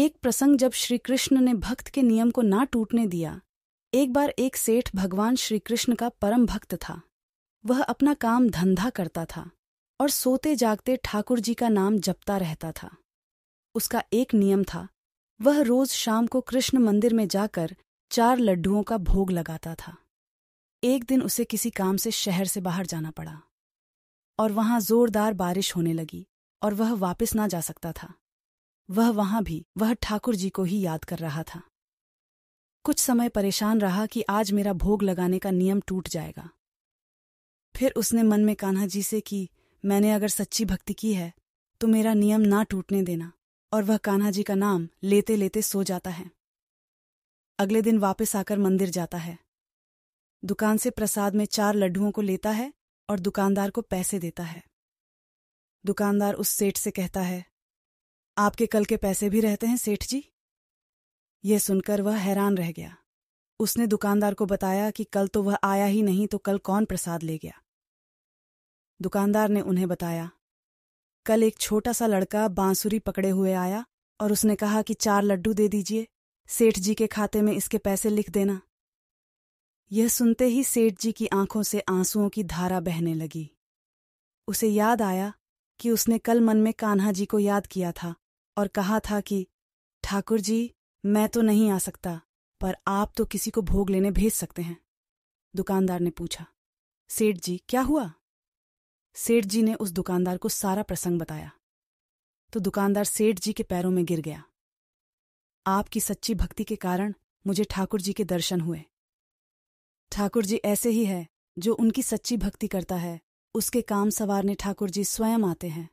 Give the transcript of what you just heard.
एक प्रसंग जब श्री कृष्ण ने भक्त के नियम को ना टूटने दिया। एक बार एक सेठ भगवान श्री कृष्ण का परम भक्त था। वह अपना काम धंधा करता था और सोते जागते ठाकुर जी का नाम जपता रहता था। उसका एक नियम था, वह रोज शाम को कृष्ण मंदिर में जाकर 4 लड्डुओं का भोग लगाता था। एक दिन उसे किसी काम से शहर से बाहर जाना पड़ा और वहां जोरदार बारिश होने लगी और वह वापस ना जा सकता था। वह ठाकुर जी को ही याद कर रहा था। कुछ समय परेशान रहा कि आज मेरा भोग लगाने का नियम टूट जाएगा। फिर उसने मन में कान्हा जी से कि मैंने अगर सच्ची भक्ति की है तो मेरा नियम ना टूटने देना, और वह कान्हा जी का नाम लेते लेते सो जाता है। अगले दिन वापस आकर मंदिर जाता है। दुकान से प्रसाद में 4 लड्डुओं को लेता है और दुकानदार को पैसे देता है। दुकानदार उस सेठ से कहता है, आपके कल के पैसे भी रहते हैं सेठ जी? यह सुनकर वह हैरान रह गया। उसने दुकानदार को बताया कि कल तो वह आया ही नहीं, तो कल कौन प्रसाद ले गया। दुकानदार ने उन्हें बताया, कल एक छोटा सा लड़का बांसुरी पकड़े हुए आया और उसने कहा कि 4 लड्डू दे दीजिए, सेठ जी के खाते में इसके पैसे लिख देना। यह सुनते ही सेठ जी की आंखों से आंसुओं की धारा बहने लगी। उसे याद आया कि उसने कल मन में कान्हा जी को याद किया था और कहा था कि ठाकुर जी, मैं तो नहीं आ सकता, पर आप तो किसी को भोग लेने भेज सकते हैं। दुकानदार ने पूछा, सेठ जी क्या हुआ? सेठ जी ने उस दुकानदार को सारा प्रसंग बताया। तो दुकानदार सेठ जी के पैरों में गिर गया। आपकी सच्ची भक्ति के कारण मुझे ठाकुर जी के दर्शन हुए। ठाकुर जी ऐसे ही है, जो उनकी सच्ची भक्ति करता है उसके काम संवारने ठाकुर जी स्वयं आते हैं।